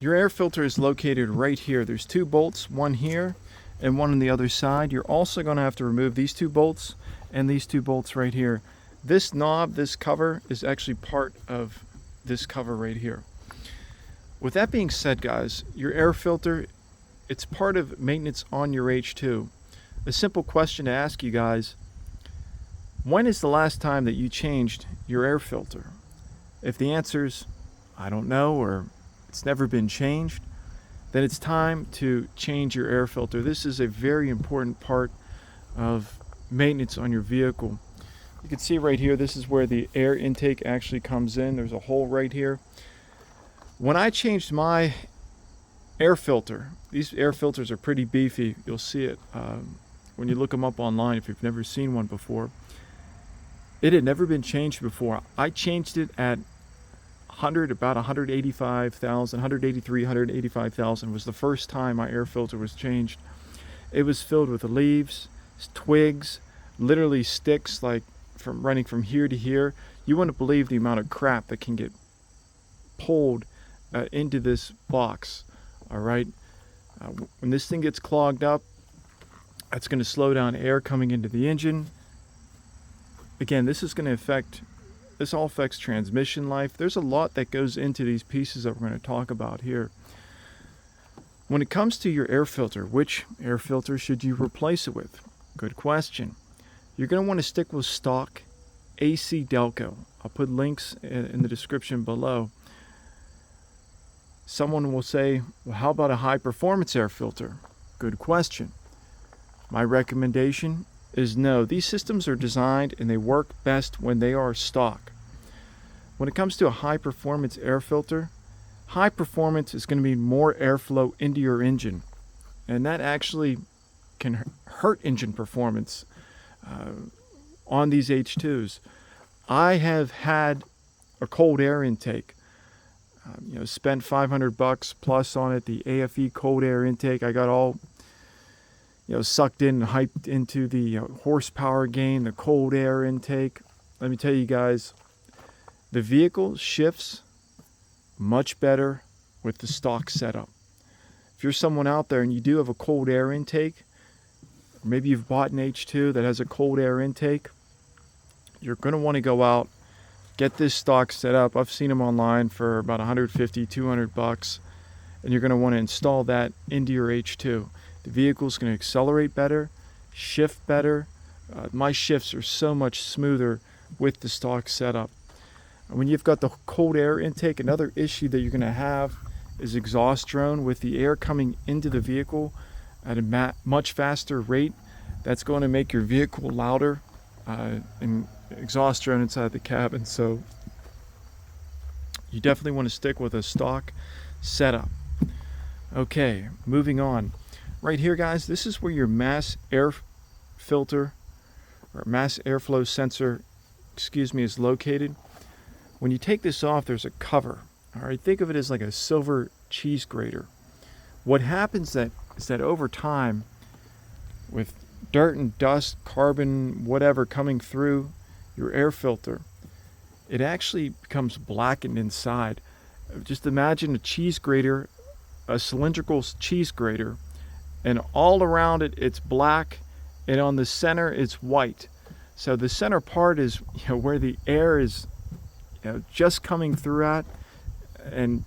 Your air filter is located right here. There's two bolts, one here and one on the other side. You're also going to have to remove these two bolts and these two bolts right here. This knob, this cover, is actually part of this cover right here. With that being said, guys, your air filter, it's part of maintenance on your H2. A simple question to ask you guys: when is the last time that you changed your air filter? If the answer's I don't know, or it's never been changed, then it's time to change your air filter. This is a very important part of maintenance on your vehicle. You can see right here, this is where the air intake actually comes in. There's a hole right here. When I changed my air filter, these air filters are pretty beefy. You'll see it when you look them up online if you've never seen one before. It had never been changed before. I changed it at about 185,000, 183, 185,000 was the first time my air filter was changed. It was filled with leaves, twigs, literally sticks, like from running from here to here. You wouldn't believe the amount of crap that can get pulled into this box. All right, when this thing gets clogged up, that's going to slow down air coming into the engine. Again, this all affects transmission life. There's a lot that goes into these pieces that we're going to talk about here. When it comes to your air filter, which air filter should you replace it with? Good question. You're going to want to stick with stock AC Delco. I'll put links in the description below. Someone will say, well, how about a high performance air filter? Good question. My recommendation is no. These systems are designed and they work best when they are stock. When it comes to a high performance air filter, high performance is going to mean more airflow into your engine, and that actually can hurt engine performance on these H2s. I have had a cold air intake, spent $500 plus on it, the AFE cold air intake. I got all sucked in and hyped into the horsepower gain, the cold air intake. Let me tell you guys, the vehicle shifts much better with the stock setup. If you're someone out there and you do have a cold air intake, or maybe you've bought an H2 that has a cold air intake, you're going to want to go out, get this stock set up. I've seen them online for about $150, $200, and you're going to want to install that into your H2. The vehicle's going to accelerate better, shift better. My shifts are so much smoother with the stock setup. When you've got the cold air intake, another issue that you're going to have is exhaust drone. With the air coming into the vehicle at a much faster rate, that's going to make your vehicle louder and exhaust drone inside the cabin. So you definitely want to stick with a stock setup. Okay, moving on. Right here, guys, this is where your mass air filter or mass airflow sensor, is located. When you take this off, there's a cover. All right, think of it as like a silver cheese grater. What happens is that over time, with dirt and dust, carbon, whatever coming through your air filter, it actually becomes blackened inside. Just imagine a cheese grater, a cylindrical cheese grater, and all around it, it's black, and on the center, it's white. So the center part is where the air is just coming through at, and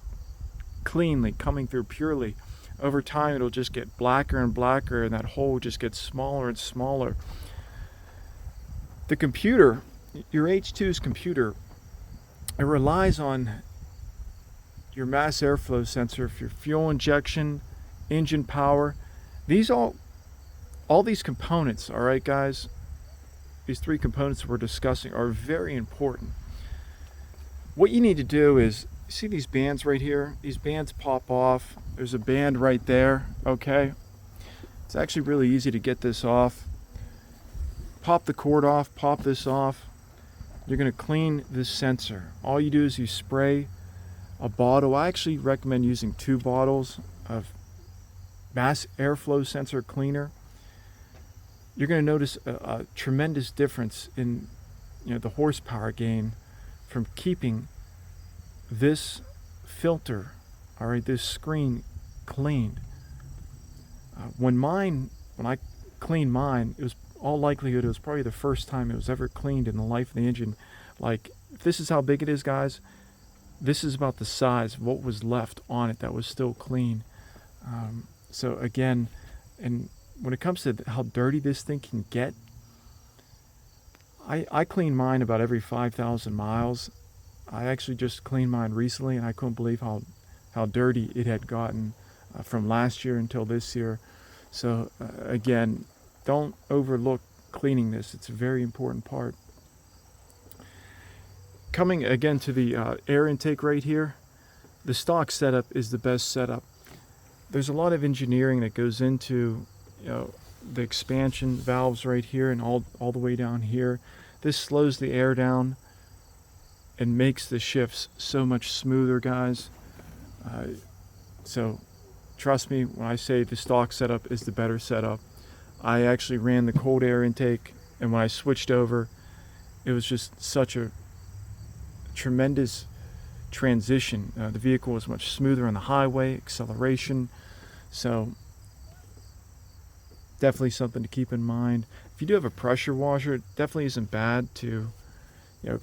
cleanly coming through purely. Over time, it'll just get blacker and blacker, and that hole just gets smaller and smaller. The computer, your H2's computer, it relies on your mass airflow sensor for your fuel injection, engine power. All these components, all right, guys, these three components we're discussing are very important. What you need to do is, see these bands right here? These bands pop off. There's a band right there, okay? It's actually really easy to get this off. Pop the cord off, pop this off. You're going to clean this sensor. All you do is you spray a bottle. I actually recommend using 2 bottles of mass airflow sensor cleaner. You're going to notice a tremendous difference in the horsepower gain from keeping this filter, All right, this screen cleaned. When I cleaned mine, it was all likelihood it was probably the first time it was ever cleaned in the life of the engine. Like, if this is how big it is, guys, this is about the size of what was left on it that was still clean. So again, and when it comes to how dirty this thing can get, I clean mine about every 5,000 miles. I actually just cleaned mine recently, and I couldn't believe how dirty it had gotten from last year until this year. So again, don't overlook cleaning this. It's a very important part. Coming again to the air intake right here, the stock setup is the best setup. There's a lot of engineering that goes into, the expansion valves right here and all the way down here. This slows the air down and makes the shifts so much smoother, guys. So trust me when I say the stock setup is the better setup. I actually ran the cold air intake, and when I switched over, it was just such a tremendous transition. The vehicle was much smoother on the highway, acceleration. So definitely something to keep in mind. If you do have a pressure washer, it definitely isn't bad to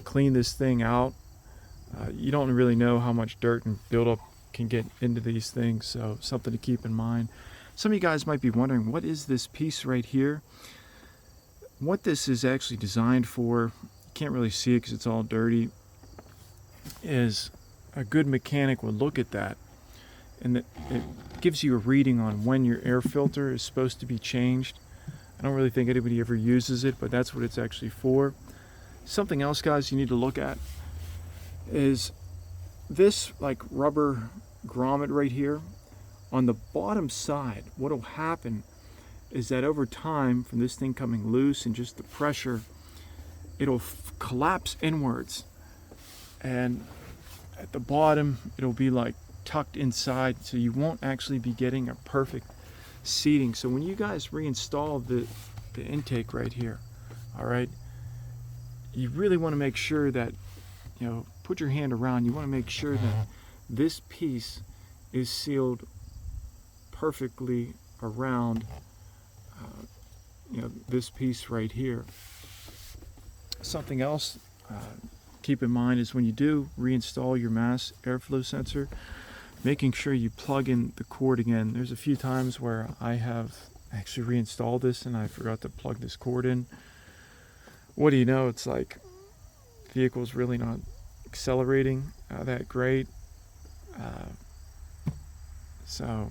clean this thing out. You don't really know how much dirt and buildup can get into these things, so something to keep in mind. Some of you guys might be wondering, what is this piece right here? What this is actually designed for, you can't really see it because it's all dirty, is a good mechanic would look at that, and it gives you a reading on when your air filter is supposed to be changed. I don't really think anybody ever uses it, but that's what it's actually for. Something else, guys, you need to look at is this like rubber grommet right here. On the bottom side, what will happen is that over time, from this thing coming loose and just the pressure, it'll collapse inwards, and at the bottom it'll be like tucked inside, so you won't actually be getting a perfect seating. So when you guys reinstall the intake right here, all right, you really want to make sure that, put your hand around, you want to make sure that this piece is sealed perfectly around this piece right here. Something else keep in mind is when you do reinstall your mass airflow sensor, making sure you plug in the cord again. There's a few times where I have actually reinstalled this and I forgot to plug this cord in. What do you know, it's like the vehicle's really not accelerating that great. So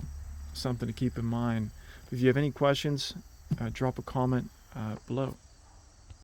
something to keep in mind. If you have any questions, drop a comment below.